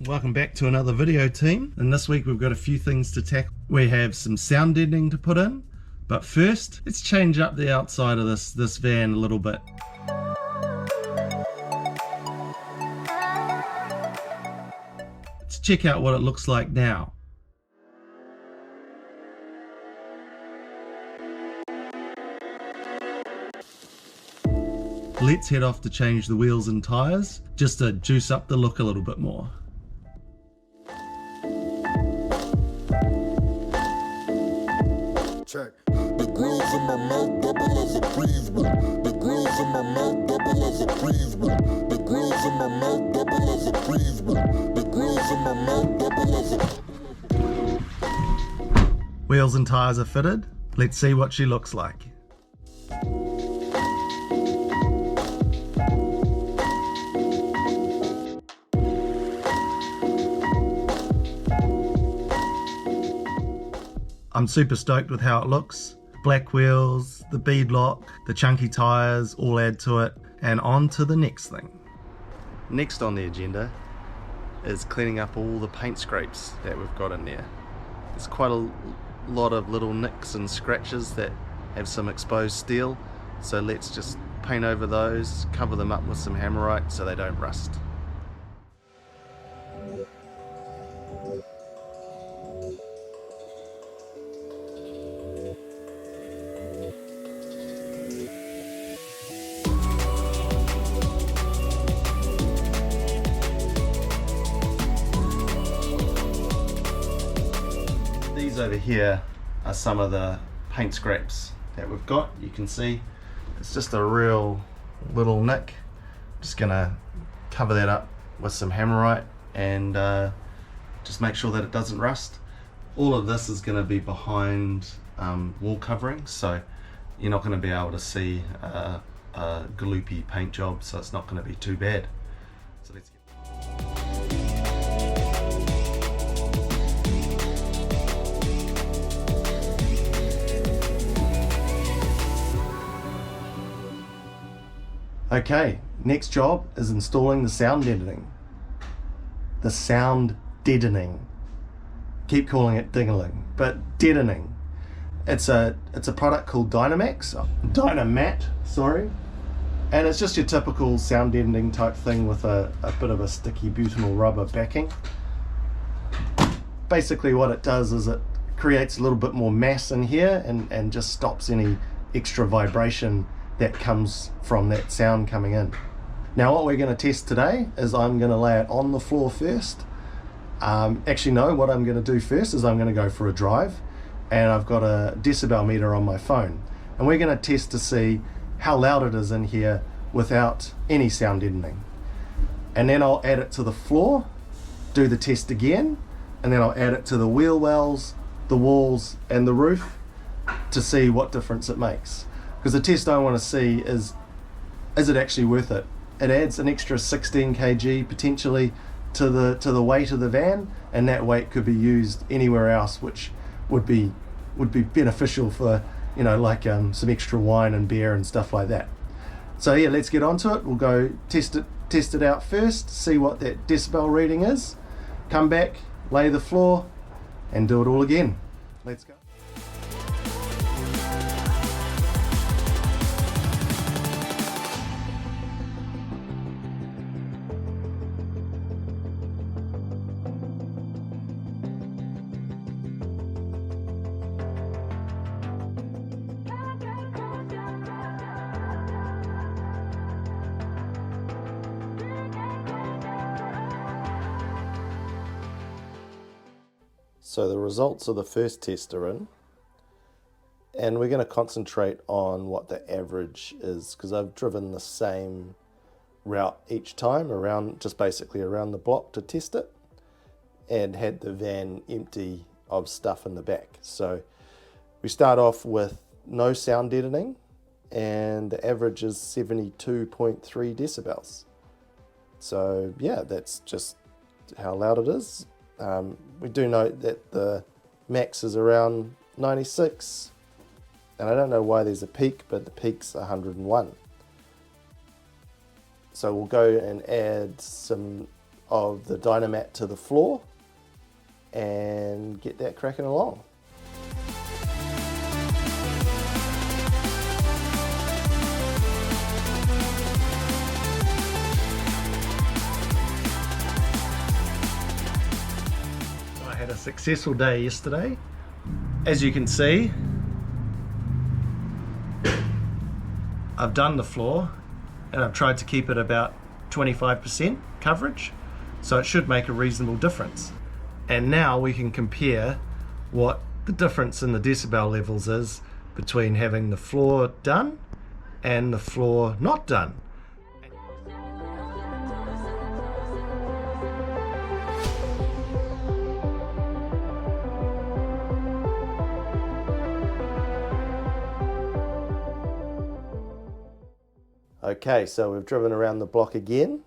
Welcome back to another video, team, and this week we've got a few things to tackle. We have some sound deadening to put in, but first let's change up the outside of this van a little bit. Let's check out what it looks like now. Let's head off to change the wheels and tyres, just to juice up the look a little bit more. Check. The grills in my mouth double as a freeze. The grills in my mouth double as a freeze. The grills in my mouth double as a freeze. The grills in my mouth double as a... Wheels and tyres are fitted. Let's see what she looks like. I'm super stoked with how it looks. Black wheels, the bead lock, the chunky tyres all add to it, and on to the next thing. Next on the agenda is cleaning up all the paint scrapes that we've got in there. There's quite a lot of little nicks and scratches that have some exposed steel, so let's just paint over those, cover them up with some hammerite so they don't rust. These over here are some of the paint scrapes that we've got. You can see it's just a real little nick. Just gonna cover that up with some hammerite and just make sure that it doesn't rust. All of this is going to be behind wall covering, so you're not going to be able to see a gloopy paint job, so it's not going to be too bad. So let's get... Okay, next job is installing the sound deadening. The sound deadening. Keep calling it dingling, but deadening. It's a product called Dynamat, sorry. And it's just your typical sound deadening type thing with a bit of a sticky butyl rubber backing. Basically what it does is it creates a little bit more mass in here and just stops any extra vibration that comes from that sound coming in. Now what we're going to test today is I'm going to lay it on the floor first. Actually no, what I'm going to do first is I'm going to go for a drive, and I've got a decibel meter on my phone, and we're going to test to see how loud it is in here without any sound deadening. And then I'll add it to the floor, do the test again, and then I'll add it to the wheel wells, the walls and the roof to see what difference it makes. Because the test I want to see is it actually worth it? It adds an extra 16 kg potentially to the weight of the van, and that weight could be used anywhere else, which would be beneficial for, you know, like some extra wine and beer and stuff like that. So yeah, let's get onto it. We'll go test it out first, see what that decibel reading is, come back, lay the floor, and do it all again. Let's go. So the results of the first test are in, and we're going to concentrate on what the average is, because I've driven the same route each time around, just basically around the block to test it, and had the van empty of stuff in the back. So we start off with no sound deadening, and the average is 72.3 decibels. So yeah, that's just how loud it is. We do note that the max is around 96, and I don't know why there's a peak, but the peak's 101. So we'll go and add some of the Dynamat to the floor and get that cracking along. I had a successful day yesterday. As you can see, I've done the floor and I've tried to keep it about 25% coverage, so it should make a reasonable difference. And now we can compare what the difference in the decibel levels is between having the floor done and the floor not done. Okay, so we've driven around the block again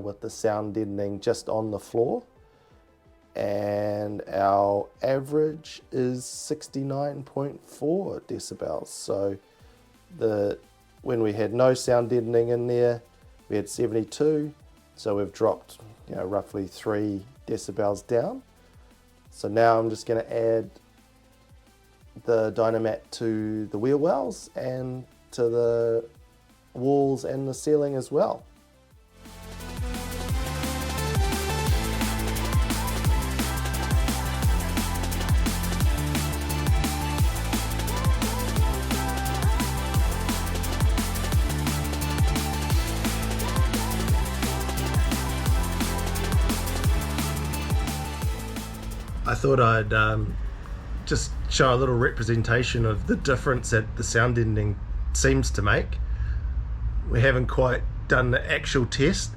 with the sound deadening just on the floor, and our average is 69.4 decibels. So when we had no sound deadening in there, we had 72, so we've dropped, you know, roughly 3 decibels down. So now I'm just going to add the Dynamat to the wheel wells and to the walls and the ceiling as well. I thought I'd just show a little representation of the difference that the sound deadening seems to make. We haven't quite done the actual test,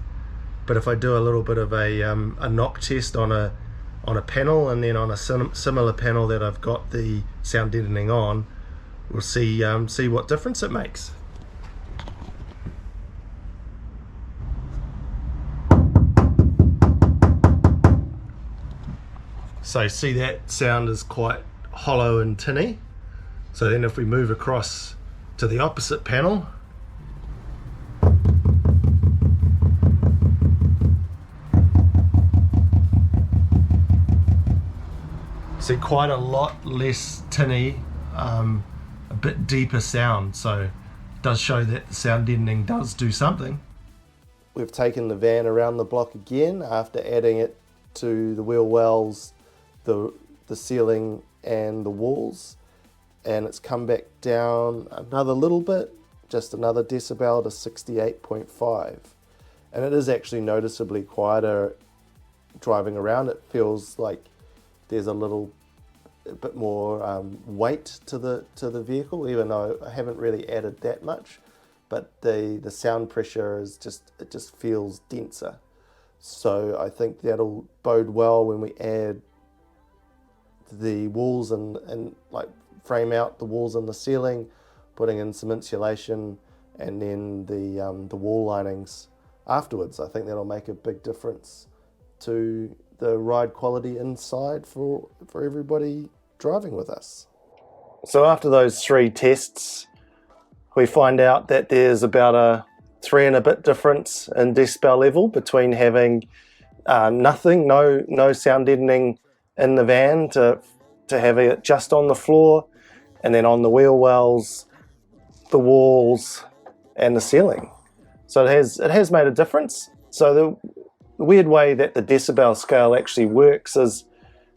but if I do a little bit of a knock test on a panel and then on a similar panel that I've got the sound deadening on, we'll see what difference it makes. So see, that sound is quite hollow and tinny. So then if we move across to the opposite panel, see quite a lot less tinny, a bit deeper sound. So it does show that the sound deadening does do something. We've taken the van around the block again after adding it to the wheel wells, the ceiling and the walls, and it's come back down another little bit, just another decibel to 68.5, and it is actually noticeably quieter driving around. It feels like there's a bit more weight to the vehicle, even though I haven't really added that much, but the sound pressure is it just feels denser. So I think that'll bode well when we add the walls and like frame out the walls and the ceiling, putting in some insulation, and then the wall linings afterwards. I think that'll make a big difference to the ride quality inside for everybody driving with us. So after those 3 tests, we find out that there's about a 3 and a bit difference in decibel level between having no sound deadening in the van to having it just on the floor, and then on the wheel wells, the walls and the ceiling. So it has made a difference. So the weird way that the decibel scale actually works is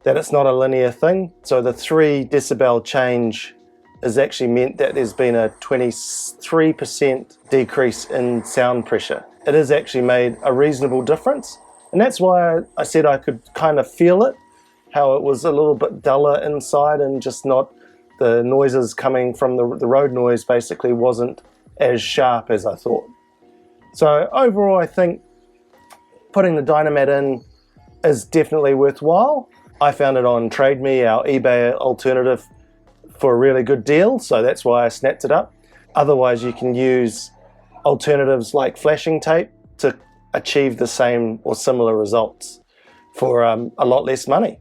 that it's not a linear thing. So the 3 decibel change is actually meant that there's been a 23% decrease in sound pressure. It has actually made a reasonable difference, and that's why I said I could kind of feel it, how it was a little bit duller inside, and just not the noises coming from the road noise basically wasn't as sharp as I thought. So overall, I think putting the Dynamat in is definitely worthwhile. I found it on Trade Me, our eBay alternative, for a really good deal, so that's why I snapped it up. Otherwise, you can use alternatives like flashing tape to achieve the same or similar results for a lot less money.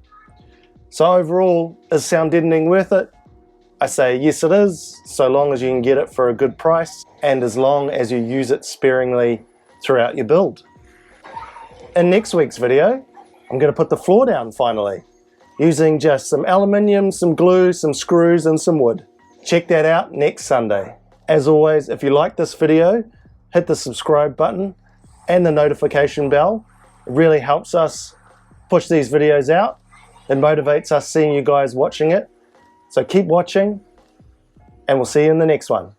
So overall, is sound deadening worth it? I say yes it is, so long as you can get it for a good price and as long as you use it sparingly throughout your build. In next week's video, I'm going to put the floor down finally, using just some aluminium, some glue, some screws and some wood. Check that out next Sunday. As always, if you like this video, hit the subscribe button and the notification bell. It really helps us push these videos out. It motivates us seeing you guys watching it. So keep watching, and we'll see you in the next one.